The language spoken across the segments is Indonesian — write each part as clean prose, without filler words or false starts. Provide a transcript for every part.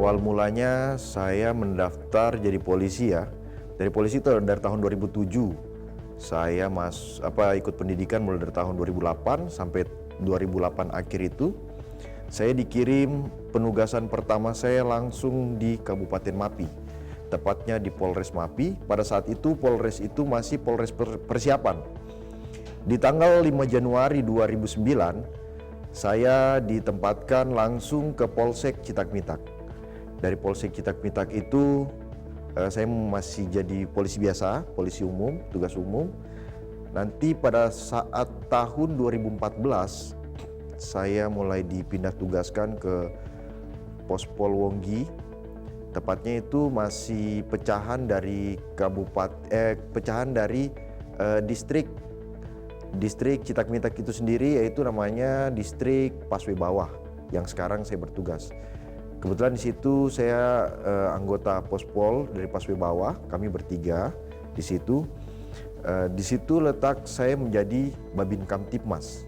Awal mulanya saya mendaftar jadi polisi ya. Dari polisi itu dari tahun 2007. Saya ikut pendidikan mulai dari tahun 2008 sampai 2008 akhir itu. Saya dikirim penugasan pertama saya langsung di Kabupaten Mapi. Tepatnya di Polres Mapi. Pada saat itu Polres itu masih Polres persiapan. Di tanggal 5 Januari 2009, saya ditempatkan langsung ke Polsek Citagmitak. Dari Polsek Citagmitak itu saya masih jadi polisi biasa, polisi umum, tugas umum. Nanti pada saat tahun 2014 saya mulai dipindah tugaskan ke Pospol Wonggi. Tepatnya itu masih pecahan dari distrik Citagmitak itu sendiri, yaitu namanya distrik Paswe Bawah yang sekarang saya bertugas. Kebetulan di situ saya anggota Pospol dari Paswe Bawah, kami bertiga di situ. Di situ letak saya menjadi Babin Kamtipmas,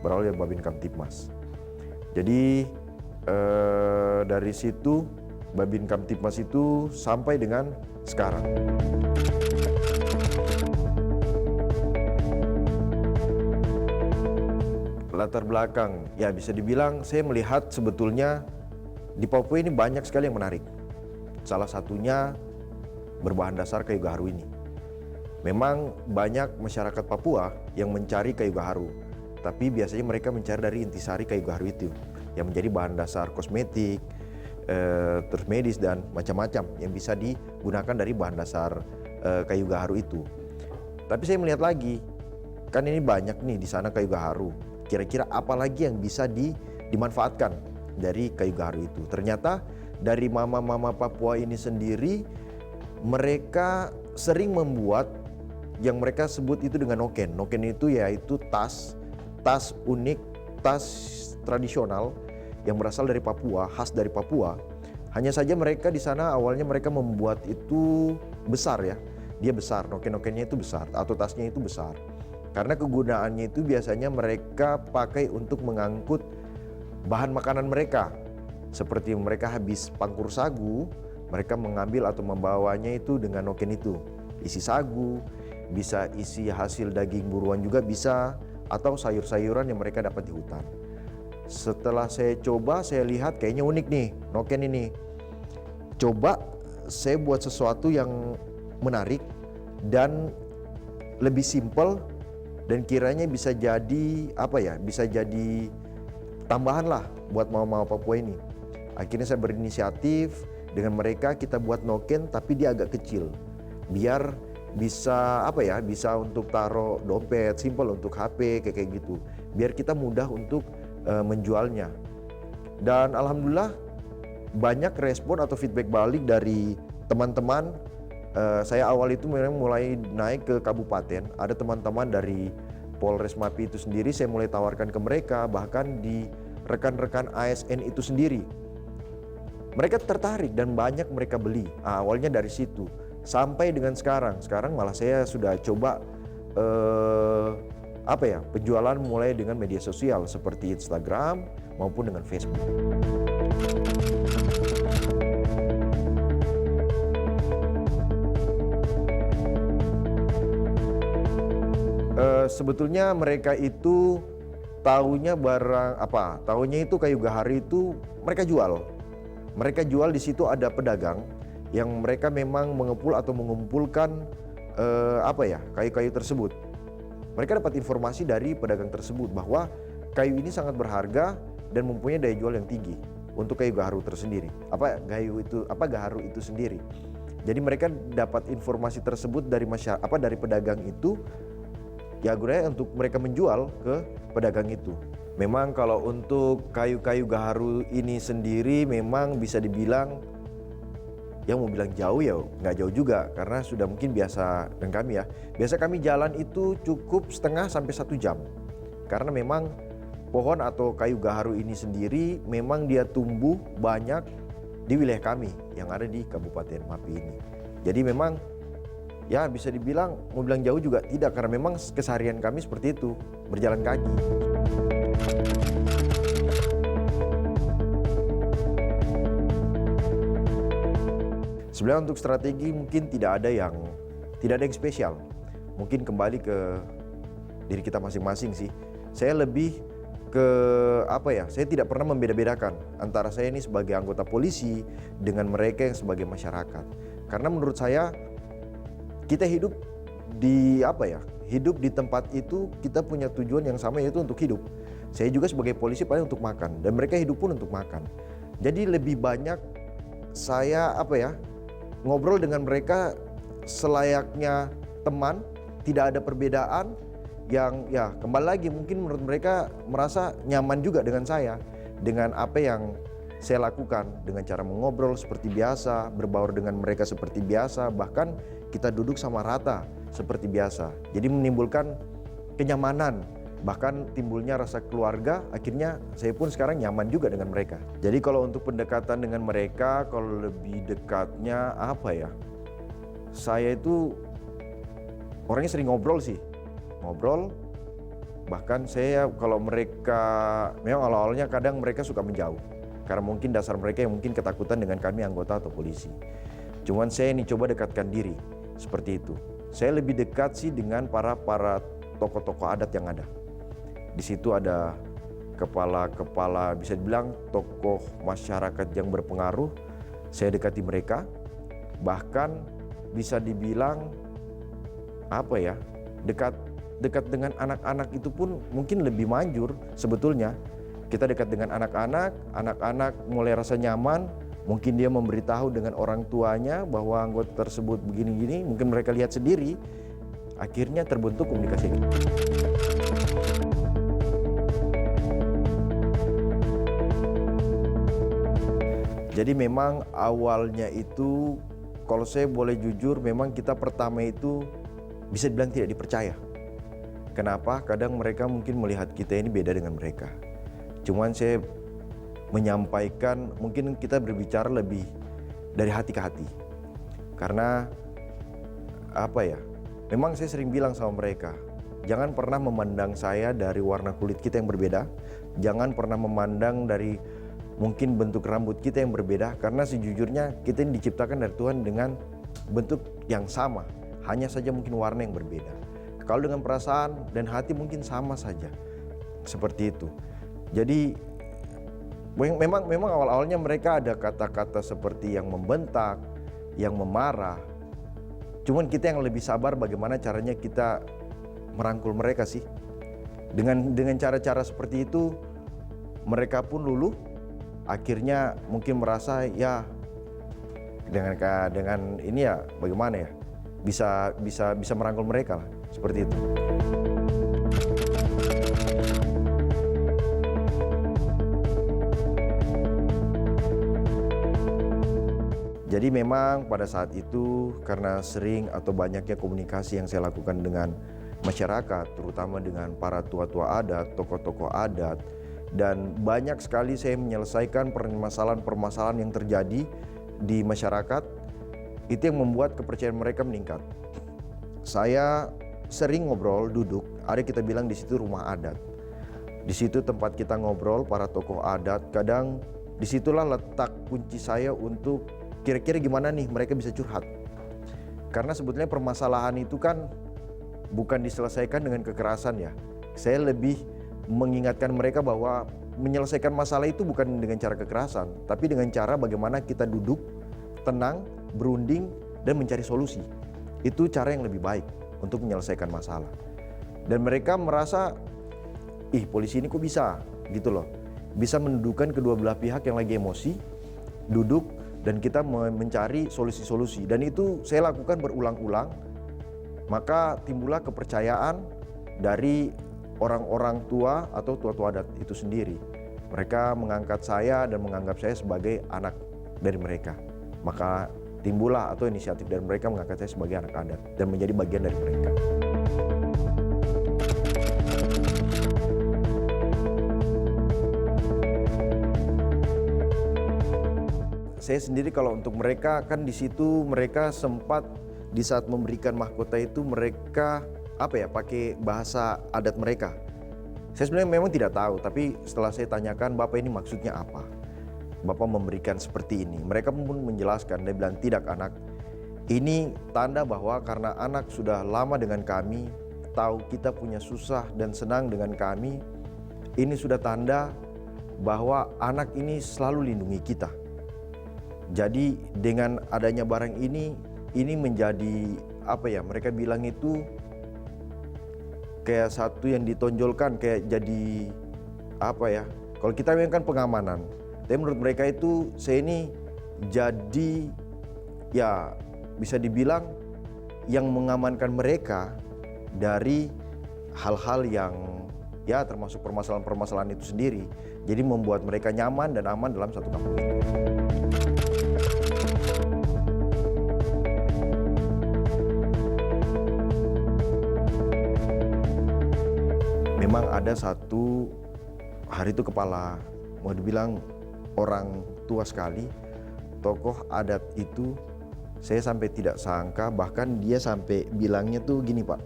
berawal dari Babin Kamtipmas. Jadi dari situ Babin Kamtipmas itu sampai dengan sekarang. Latar belakang, ya bisa dibilang saya melihat sebetulnya di Papua ini banyak sekali yang menarik. Salah satunya berbahan dasar kayu gaharu ini. Memang banyak masyarakat Papua yang mencari kayu gaharu, tapi biasanya mereka mencari dari intisari kayu gaharu itu, yang menjadi bahan dasar kosmetik, terus medis dan macam-macam yang bisa digunakan dari bahan dasar kayu gaharu itu. Tapi saya melihat lagi, kan ini banyak nih di sana kayu gaharu. Kira-kira apa lagi yang bisa dimanfaatkan dari kayu gaharu itu? Ternyata dari mama-mama Papua ini sendiri, mereka sering membuat yang mereka sebut itu dengan noken. Noken itu yaitu tas unik, tas tradisional yang berasal dari Papua, khas dari Papua. Hanya saja mereka di sana awalnya mereka membuat itu besar ya. Dia besar, noken-nokennya itu besar atau tasnya itu besar. Karena kegunaannya itu biasanya mereka pakai untuk mengangkut bahan makanan mereka. Seperti mereka habis pangkur sagu, mereka mengambil atau membawanya itu dengan noken itu. Isi sagu, bisa isi hasil daging buruan juga bisa, atau sayur-sayuran yang mereka dapat di hutan. Setelah saya coba, saya lihat kayaknya unik nih noken ini. Coba saya buat sesuatu yang menarik dan lebih simpel, dan kiranya bisa jadi bisa jadi tambahan lah buat mama-mama Papua ini. Akhirnya saya berinisiatif dengan mereka, kita buat noken tapi dia agak kecil, biar bisa bisa untuk taruh dompet, simpel untuk HP kayak gitu, biar kita mudah untuk menjualnya. Dan alhamdulillah banyak respon atau feedback balik dari teman-teman. Saya awal itu memang mulai naik ke kabupaten, ada teman-teman dari Polres Mapi itu sendiri saya mulai tawarkan ke mereka, bahkan di rekan-rekan ASN itu sendiri. Mereka tertarik dan banyak mereka beli. Awalnya dari situ sampai dengan sekarang malah saya sudah coba penjualan mulai dengan media sosial seperti Instagram maupun dengan Facebook. Sebetulnya mereka itu taunya itu kayu gaharu itu mereka jual. Mereka jual, di situ ada pedagang yang mereka memang mengepul atau mengumpulkan kayu-kayu tersebut. Mereka dapat informasi dari pedagang tersebut bahwa kayu ini sangat berharga dan mempunyai daya jual yang tinggi untuk kayu gaharu tersendiri. Gaharu itu sendiri. Jadi mereka dapat informasi tersebut dari dari pedagang itu. Ya gunanya untuk mereka menjual ke pedagang itu. Memang kalau untuk kayu-kayu gaharu ini sendiri memang bisa dibilang, yang mau bilang jauh ya nggak jauh juga, karena sudah mungkin biasa dengan kami ya. Biasa kami jalan itu cukup setengah sampai 1 jam. Karena memang pohon atau kayu gaharu ini sendiri memang dia tumbuh banyak di wilayah kami yang ada di Kabupaten Mapi ini. Jadi memang ya bisa dibilang, mau bilang jauh juga tidak, karena memang keseharian kami seperti itu, berjalan kaki. Sebenarnya untuk strategi mungkin tidak ada yang spesial. Mungkin kembali ke diri kita masing-masing sih. Saya lebih ke saya tidak pernah membeda-bedakan antara saya ini sebagai anggota polisi dengan mereka yang sebagai masyarakat. Karena menurut saya kita hidup di hidup di tempat itu kita punya tujuan yang sama, yaitu untuk hidup. Saya juga sebagai polisi paling untuk makan, dan mereka hidup pun untuk makan. Jadi lebih banyak saya ngobrol dengan mereka selayaknya teman, tidak ada perbedaan. Yang kembali lagi mungkin menurut mereka merasa nyaman juga dengan saya, dengan apa yang saya lakukan, dengan cara mengobrol seperti biasa, berbaur dengan mereka seperti biasa, bahkan kita duduk sama rata seperti biasa. Jadi menimbulkan kenyamanan, bahkan timbulnya rasa keluarga. Akhirnya saya pun sekarang nyaman juga dengan mereka. Jadi kalau untuk pendekatan dengan mereka, kalau lebih dekatnya saya itu orangnya sering ngobrol sih. Bahkan saya kalau mereka memang awal-awalnya kadang mereka suka menjauh karena mungkin dasar mereka yang mungkin ketakutan dengan kami anggota atau polisi. Cuman saya ini coba dekatkan diri seperti itu. Saya lebih dekat sih dengan para tokoh-tokoh adat yang ada. Di situ ada kepala bisa dibilang tokoh masyarakat yang berpengaruh. Saya dekati mereka. Bahkan bisa dibilang dekat dengan anak-anak itu pun mungkin lebih manjur sebetulnya. Kita dekat dengan anak-anak mulai rasa nyaman, mungkin dia memberitahu dengan orang tuanya bahwa anggota tersebut begini-gini, mungkin mereka lihat sendiri, akhirnya terbentuk komunikasi. Jadi memang awalnya itu, kalau saya boleh jujur, memang kita pertama itu bisa dibilang tidak dipercaya. Kenapa? Kadang mereka mungkin melihat kita ini beda dengan mereka. Cuman saya menyampaikan, mungkin kita berbicara lebih dari hati ke hati. Karena memang saya sering bilang sama mereka, jangan pernah memandang saya dari warna kulit kita yang berbeda. Jangan pernah memandang dari mungkin bentuk rambut kita yang berbeda. Karena sejujurnya kita ini diciptakan dari Tuhan dengan bentuk yang sama. Hanya saja mungkin warna yang berbeda. Kalau dengan perasaan dan hati mungkin sama saja. Seperti itu. Jadi memang awal-awalnya mereka ada kata-kata seperti yang membentak, yang memarah. Cuman kita yang lebih sabar bagaimana caranya kita merangkul mereka sih. Dengan cara-cara seperti itu mereka pun luluh. Akhirnya mungkin merasa dengan ini bagaimana bisa merangkul mereka lah, seperti itu. Jadi memang pada saat itu karena sering atau banyaknya komunikasi yang saya lakukan dengan masyarakat, terutama dengan para tua-tua adat, tokoh-tokoh adat, dan banyak sekali saya menyelesaikan permasalahan-permasalahan yang terjadi di masyarakat. Itu yang membuat kepercayaan mereka meningkat. Saya sering ngobrol, duduk, ada kita bilang di situ rumah adat. Di situ tempat kita ngobrol para tokoh adat. Kadang disitulah letak kunci saya untuk kira-kira gimana nih mereka bisa curhat. Karena sebetulnya permasalahan itu kan bukan diselesaikan dengan kekerasan ya. Saya lebih mengingatkan mereka bahwa menyelesaikan masalah itu bukan dengan cara kekerasan, tapi dengan cara bagaimana kita duduk, tenang, berunding, dan mencari solusi. Itu cara yang lebih baik untuk menyelesaikan masalah. Dan mereka merasa, polisi ini kok bisa gitu loh. Bisa mendudukkan kedua belah pihak yang lagi emosi, duduk, dan kita mencari solusi-solusi. Dan itu saya lakukan berulang-ulang. Maka timbullah kepercayaan dari orang-orang tua atau tua-tua adat itu sendiri. Mereka mengangkat saya dan menganggap saya sebagai anak dari mereka. Maka timbullah atau inisiatif dari mereka mengangkat saya sebagai anak adat dan menjadi bagian dari mereka. Saya sendiri kalau untuk mereka kan di situ mereka sempat di saat memberikan mahkota itu mereka pakai bahasa adat mereka. Saya sebenarnya memang tidak tahu, tapi setelah saya tanyakan, Bapak ini maksudnya apa? Bapak memberikan seperti ini. Mereka pun menjelaskan, dia bilang, tidak anak, ini tanda bahwa karena anak sudah lama dengan kami, tahu kita punya susah dan senang dengan kami, ini sudah tanda bahwa anak ini selalu lindungi kita. Jadi dengan adanya barang ini menjadi apa ya, mereka bilang itu kayak satu yang ditonjolkan, kayak jadi apa ya, kalau kita memang kan pengamanan, tapi menurut mereka itu saya ini jadi ya bisa dibilang yang mengamankan mereka dari hal-hal yang ya termasuk permasalahan-permasalahan itu sendiri. Jadi membuat mereka nyaman dan aman dalam satu kampung itu. Memang ada satu hari itu kepala, mau dibilang orang tua sekali, tokoh adat itu, saya sampai tidak sangka, bahkan dia sampai bilangnya tuh gini Pak,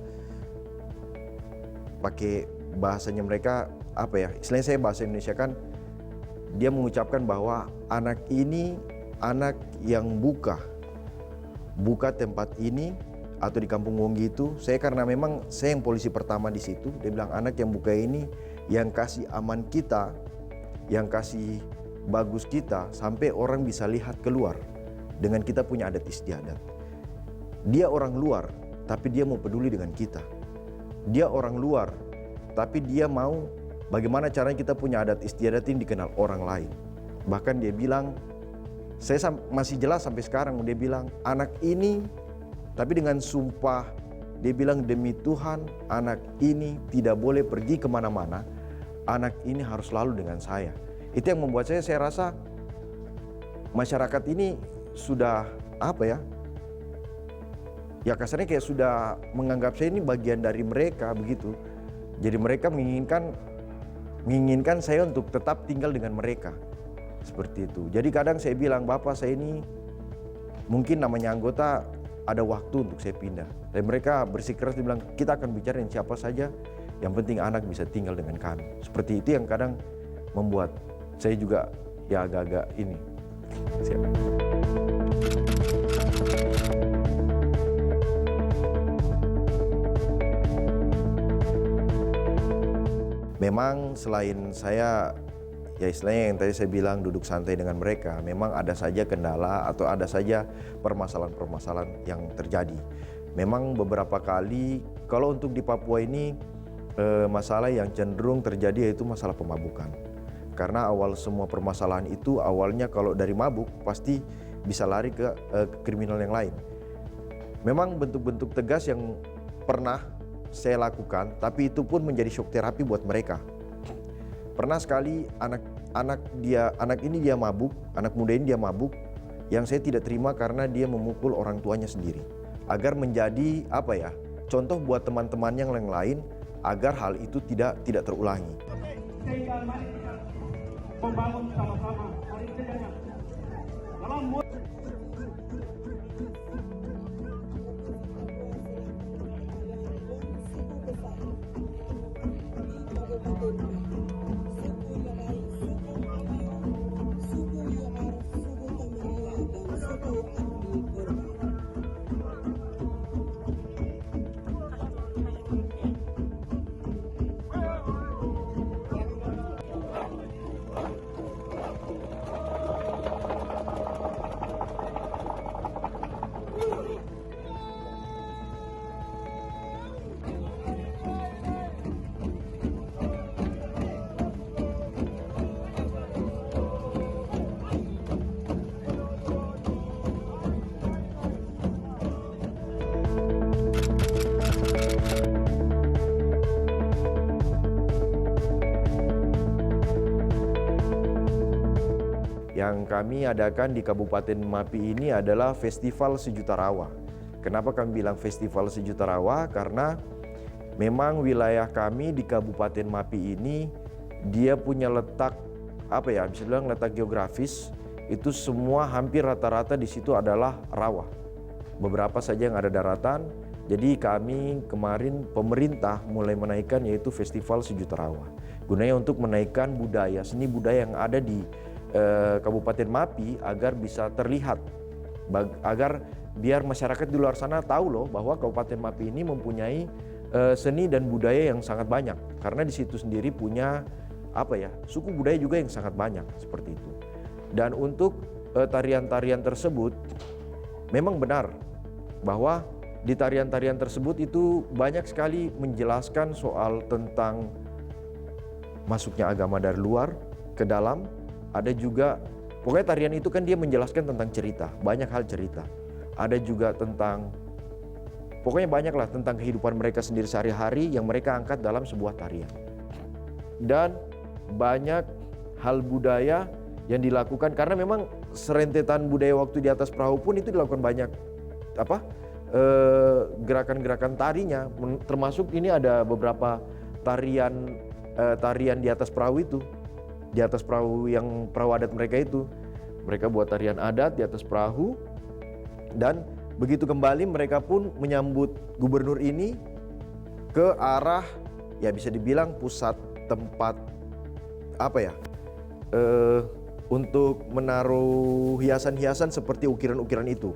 pakai bahasanya mereka apa ya, istilahnya saya bahasa Indonesia kan, dia mengucapkan bahwa anak ini anak yang buka tempat ini atau di Kampung Wonggi itu. Saya karena memang saya yang polisi pertama di situ, dia bilang anak yang buka ini yang kasih aman kita, yang kasih bagus kita, sampai orang bisa lihat keluar dengan kita punya adat istiadat. Dia orang luar tapi dia mau peduli dengan kita. Dia orang luar tapi dia mau bagaimana caranya kita punya adat istiadat ini dikenal orang lain. Bahkan dia bilang, saya masih jelas sampai sekarang, dia bilang anak ini, tapi dengan sumpah, dia bilang demi Tuhan anak ini tidak boleh pergi kemana-mana, anak ini harus selalu dengan saya. Itu yang membuat saya rasa masyarakat ini sudah apa ya, ya kasarnya kayak sudah menganggap saya ini bagian dari mereka begitu. Jadi mereka menginginkan saya untuk tetap tinggal dengan mereka. Seperti itu. Jadi kadang saya bilang, Bapak saya ini mungkin namanya anggota, ada waktu untuk saya pindah. Dan mereka bersikeras dibilang, kita akan bicara dengan siapa saja, yang penting anak bisa tinggal dengan kami. Seperti itu yang kadang membuat saya juga ya agak-agak ini. Memang selain saya, ya istilahnya yang tadi saya bilang duduk santai dengan mereka, memang ada saja kendala atau ada saja permasalahan-permasalahan yang terjadi. Memang beberapa kali, kalau untuk di Papua ini masalah yang cenderung terjadi yaitu masalah pemabukan. Karena awal semua permasalahan itu awalnya kalau dari mabuk pasti bisa lari ke kriminal yang lain. Memang bentuk-bentuk tegas yang pernah saya lakukan, tapi itu pun menjadi shock terapi buat mereka. Pernah sekali anak ini dia mabuk, anak muda ini dia mabuk, yang saya tidak terima karena dia memukul orang tuanya sendiri. Agar menjadi apa ya, contoh buat teman-teman yang lain agar hal itu tidak terulangi. Sehingga mari kita membangun sama-sama. Mari kita jangan dalam yang kami adakan di Kabupaten Mapi ini adalah Festival Sejuta Rawa. Kenapa kami bilang Festival Sejuta Rawa? Karena memang wilayah kami di Kabupaten Mapi ini dia punya letak apa ya, bisa bilang letak geografis itu semua hampir rata-rata di situ adalah rawa. Beberapa saja yang ada daratan. Jadi kami kemarin pemerintah mulai menaikkan yaitu Festival Sejuta Rawa. Gunanya untuk menaikkan budaya, seni budaya yang ada di Kabupaten Mapi agar bisa terlihat, agar biar masyarakat di luar sana tahu loh bahwa Kabupaten Mapi ini mempunyai seni dan budaya yang sangat banyak, karena di situ sendiri punya suku budaya juga yang sangat banyak seperti itu. Dan untuk tarian-tarian tersebut memang benar bahwa di tarian-tarian tersebut itu banyak sekali menjelaskan soal tentang masuknya agama dari luar ke dalam. Ada juga, pokoknya tarian itu kan dia menjelaskan tentang cerita, banyak hal cerita. Ada juga tentang, pokoknya banyak lah tentang kehidupan mereka sendiri sehari-hari yang mereka angkat dalam sebuah tarian. Dan banyak hal budaya yang dilakukan, karena memang serentetan budaya waktu di atas perahu pun itu dilakukan banyak gerakan-gerakan tarinya, termasuk ini ada beberapa tarian di atas perahu itu. Di atas perahu yang perahu adat mereka itu, mereka buat tarian adat di atas perahu. Dan begitu kembali mereka pun menyambut gubernur ini ke arah, ya bisa dibilang pusat tempat untuk menaruh hiasan-hiasan seperti ukiran-ukiran itu,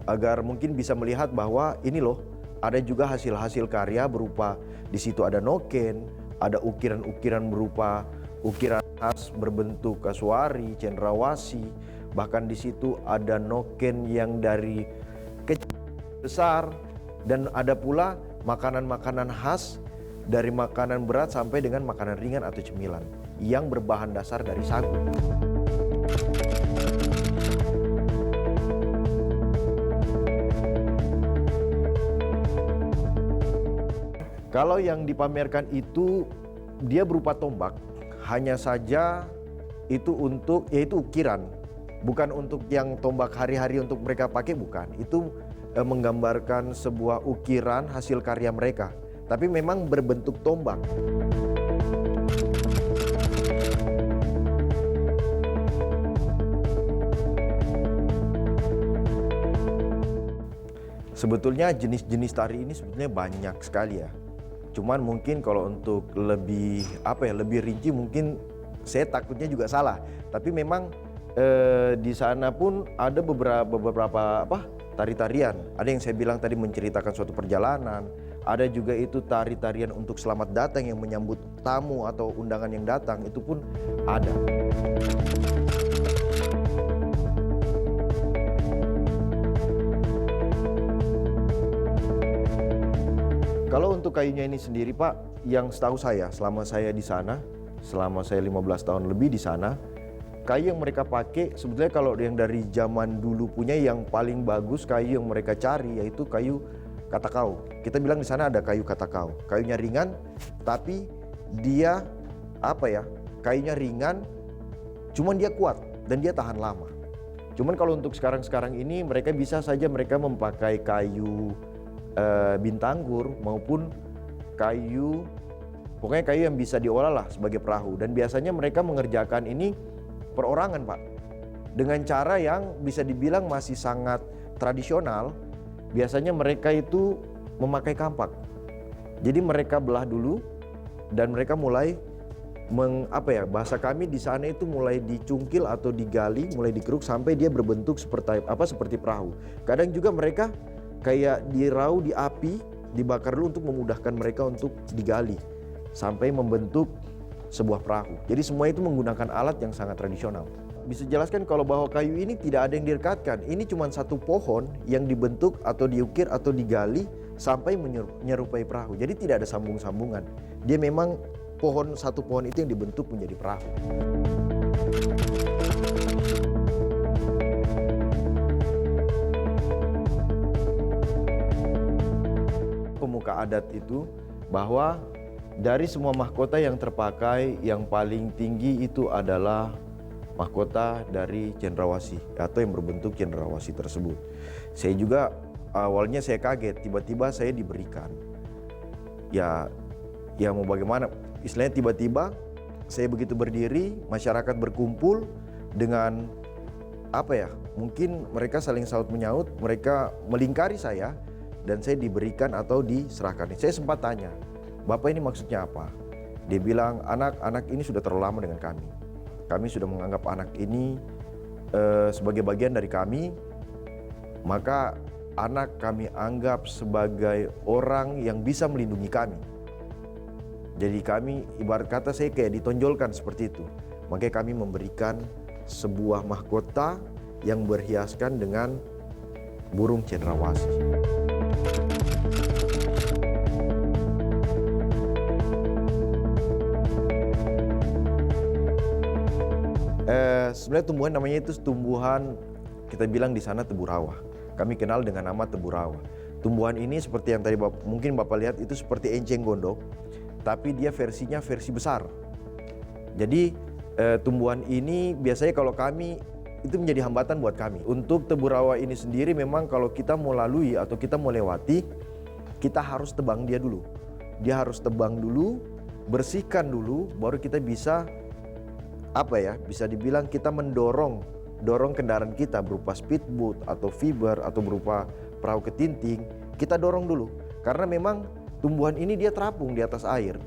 agar mungkin bisa melihat bahwa ini loh, ada juga hasil-hasil karya berupa, di situ ada noken, ada ukiran-ukiran berupa ukiran khas berbentuk kasuari, cendrawasih, bahkan di situ ada noken yang dari kecil besar, dan ada pula makanan-makanan khas dari makanan berat sampai dengan makanan ringan atau cemilan yang berbahan dasar dari sagu. Kalau yang dipamerkan itu dia berupa tombak, hanya saja itu untuk, yaitu ukiran, bukan untuk yang tombak hari-hari untuk mereka pakai, bukan. Itu menggambarkan sebuah ukiran hasil karya mereka, tapi memang berbentuk tombak. Sebetulnya jenis-jenis tari ini sebetulnya banyak sekali ya. Cuman mungkin kalau untuk lebih lebih rinci mungkin saya takutnya juga salah. Tapi memang di sana pun ada beberapa tari-tarian. Ada yang saya bilang tadi menceritakan suatu perjalanan. Ada juga itu tari-tarian untuk selamat datang yang menyambut tamu atau undangan yang datang, itu pun ada. Kalau untuk kayunya ini sendiri Pak, yang setahu saya selama saya di sana, selama saya 15 tahun lebih di sana, kayu yang mereka pakai sebetulnya kalau yang dari zaman dulu punya yang paling bagus kayu yang mereka cari yaitu kayu katakau. Kita bilang di sana ada kayu katakau. Kayunya ringan tapi dia kayunya ringan, cuman dia kuat dan dia tahan lama. Cuman kalau untuk sekarang ini mereka bisa saja mereka memakai kayu bintanggur maupun kayu, pokoknya kayu yang bisa diolah lah sebagai perahu. Dan biasanya mereka mengerjakan ini perorangan Pak, dengan cara yang bisa dibilang masih sangat tradisional. Biasanya mereka itu memakai kampak. Jadi mereka belah dulu dan mereka mulai bahasa kami di sana itu mulai dicungkil atau digali, mulai dikeruk sampai dia berbentuk seperti perahu. Kadang juga mereka kayak dirau di api, dibakar dulu untuk memudahkan mereka untuk digali sampai membentuk sebuah perahu. Jadi semua itu menggunakan alat yang sangat tradisional. Bisa jelaskan kalau bahwa kayu ini tidak ada yang direkatkan. Ini cuma satu pohon yang dibentuk atau diukir atau digali sampai menyerupai perahu. Jadi tidak ada sambung-sambungan. Dia memang satu pohon itu yang dibentuk menjadi perahu. Pemuka adat itu bahwa dari semua mahkota yang terpakai, yang paling tinggi itu adalah mahkota dari cendrawasih atau yang berbentuk cendrawasih tersebut. Saya juga awalnya saya kaget, tiba-tiba saya diberikan. Ya mau bagaimana? Istilahnya tiba-tiba saya begitu berdiri, masyarakat berkumpul dengan mungkin mereka saling saut menyaut, mereka melingkari saya dan saya diberikan atau diserahkan. Saya sempat tanya, Bapak ini maksudnya apa? Dia bilang, anak-anak ini sudah terlalu lama dengan kami. kami sudah menganggap anak ini sebagai bagian dari kami, maka anak kami anggap sebagai orang yang bisa melindungi kami. Jadi kami ibarat kata saya kayak ditonjolkan seperti itu. Makanya kami memberikan sebuah mahkota yang berhiaskan dengan burung cendrawasih. Sebenarnya tumbuhan namanya itu tumbuhan, kita bilang di sana tebu rawa. Kami kenal dengan nama tebu rawa. Tumbuhan ini seperti yang tadi mungkin Bapak lihat itu seperti enceng gondok, tapi dia versinya versi besar. Jadi tumbuhan ini biasanya kalau kami itu menjadi hambatan buat kami. Untuk tebu rawa ini sendiri memang kalau kita mau lalui atau kita mau lewati, kita harus tebang dia dulu. Dia harus tebang dulu, bersihkan dulu, baru kita bisa bisa dibilang kita mendorong kendaraan kita berupa speedboat atau fiber atau berupa perahu ketinting, kita dorong dulu. Karena memang tumbuhan ini dia terapung di atas air.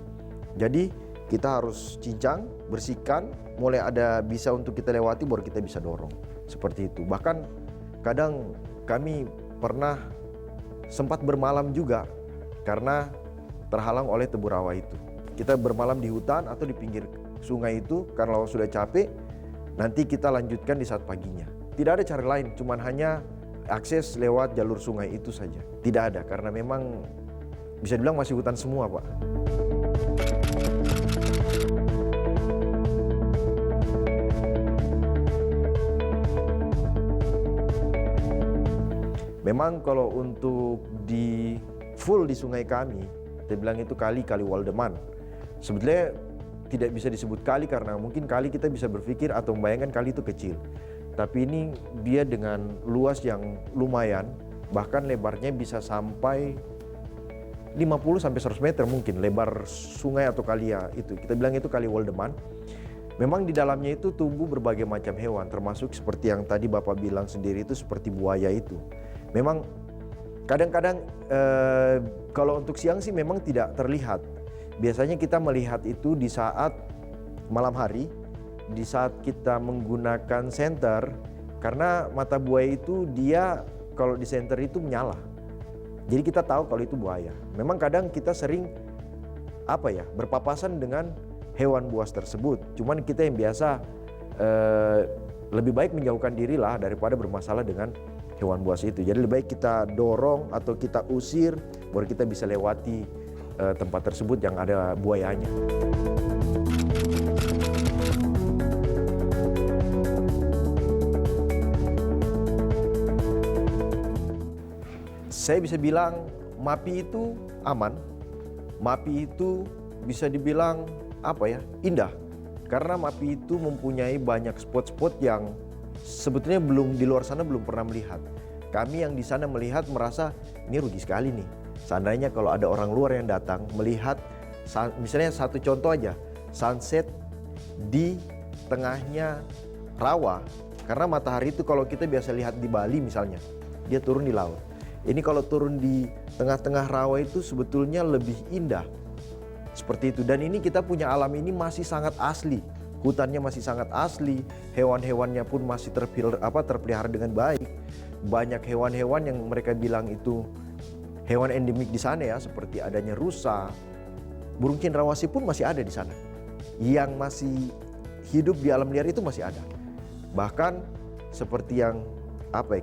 Jadi kita harus cincang, bersihkan, mulai ada bisa untuk kita lewati baru kita bisa dorong. Seperti itu. Bahkan kadang kami pernah sempat bermalam juga karena terhalang oleh tebu rawa itu. Kita bermalam di hutan atau di pinggir sungai itu, karena kalau sudah capek, nanti kita lanjutkan di saat paginya. Tidak ada cara lain, cuman hanya akses lewat jalur sungai itu saja. Tidak ada, karena memang bisa dibilang masih hutan semua, Pak. Memang kalau untuk di full di sungai kami, kita bilang itu kali Waldeman. Sebetulnya tidak bisa disebut kali karena mungkin kali kita bisa berpikir atau membayangkan kali itu kecil. Tapi ini dia dengan luas yang lumayan, bahkan lebarnya bisa sampai 50 sampai 100 meter mungkin lebar sungai atau kali ya itu. Kita bilang itu kali Waldeman. Memang di dalamnya itu tumbuh berbagai macam hewan, termasuk seperti yang tadi Bapak bilang sendiri itu seperti buaya itu. Memang kadang-kadang kalau untuk siang sih memang tidak terlihat. Biasanya kita melihat itu di saat malam hari, di saat kita menggunakan senter, karena mata buaya itu dia kalau di senter itu menyala. Jadi kita tahu kalau itu buaya. Memang kadang kita sering berpapasan dengan hewan buas tersebut. Cuman kita yang biasa lebih baik menjauhkan diri lah daripada bermasalah dengan hewan buas itu. Jadi lebih baik kita dorong atau kita usir, baru kita bisa lewati tempat tersebut yang ada buayanya. Saya bisa bilang MAPI itu aman, MAPI itu bisa dibilang indah. Karena MAPI itu mempunyai banyak spot-spot yang sebetulnya di luar sana belum pernah melihat. Kami yang di sana melihat merasa ini rugi sekali nih. Seandainya kalau ada orang luar yang datang melihat, misalnya satu contoh aja, sunset di tengahnya rawa. Karena matahari itu kalau kita biasa lihat di Bali misalnya, dia turun di laut. Ini kalau turun di tengah-tengah rawa itu sebetulnya lebih indah. Seperti itu. Dan ini kita punya alam ini masih sangat asli. Hutannya masih sangat asli, hewan-hewannya pun masih terpelihara dengan baik. Banyak hewan-hewan yang mereka bilang itu hewan endemik di sana ya, seperti adanya rusa, burung cendrawasih pun masih ada di sana. Yang masih hidup di alam liar itu masih ada. Bahkan seperti yang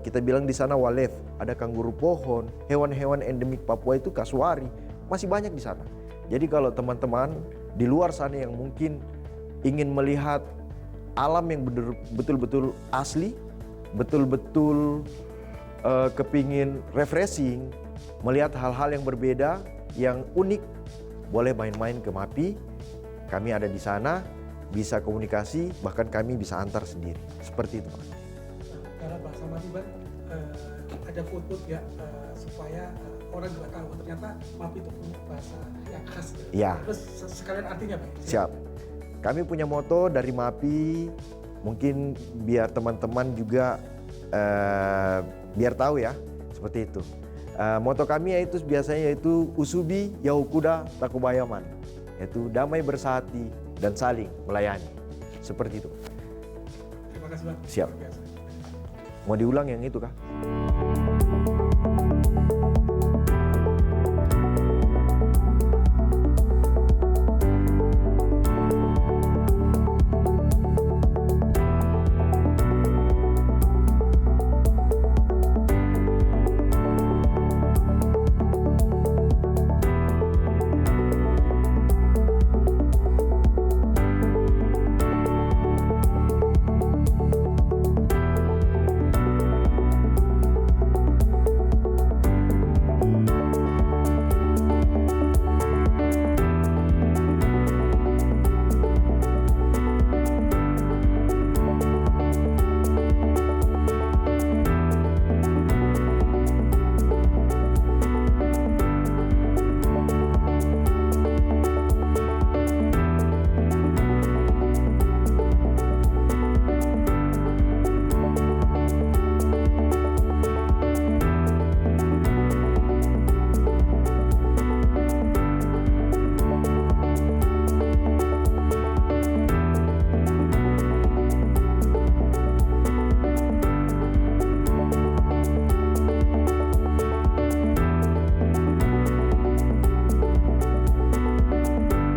kita bilang di sana walef, ada kanguru pohon, hewan-hewan endemik Papua itu kasuari, masih banyak di sana. Jadi kalau teman-teman di luar sana yang mungkin ingin melihat alam yang betul-betul asli, betul-betul kepingin refreshing, melihat hal-hal yang berbeda, yang unik, boleh main-main ke MAPI. Kami ada di sana, bisa komunikasi, bahkan kami bisa antar sendiri. Seperti itu, Pak. Dalam bahasa MAPI, ada quote ya, supaya orang juga tahu ternyata MAPI itu punya bahasa yang khas. Ya. Terus sekalian artinya, Pak? Siap. Kami punya moto dari MAPI, mungkin biar teman-teman juga biar tahu ya, seperti itu. Moto kami biasanya yaitu Usubi Yahukuda Takubayaman, yaitu damai bersahati dan saling melayani. Seperti itu. Terima kasih Bang. Siap. Luar biasa. Mau diulang yang itu kah?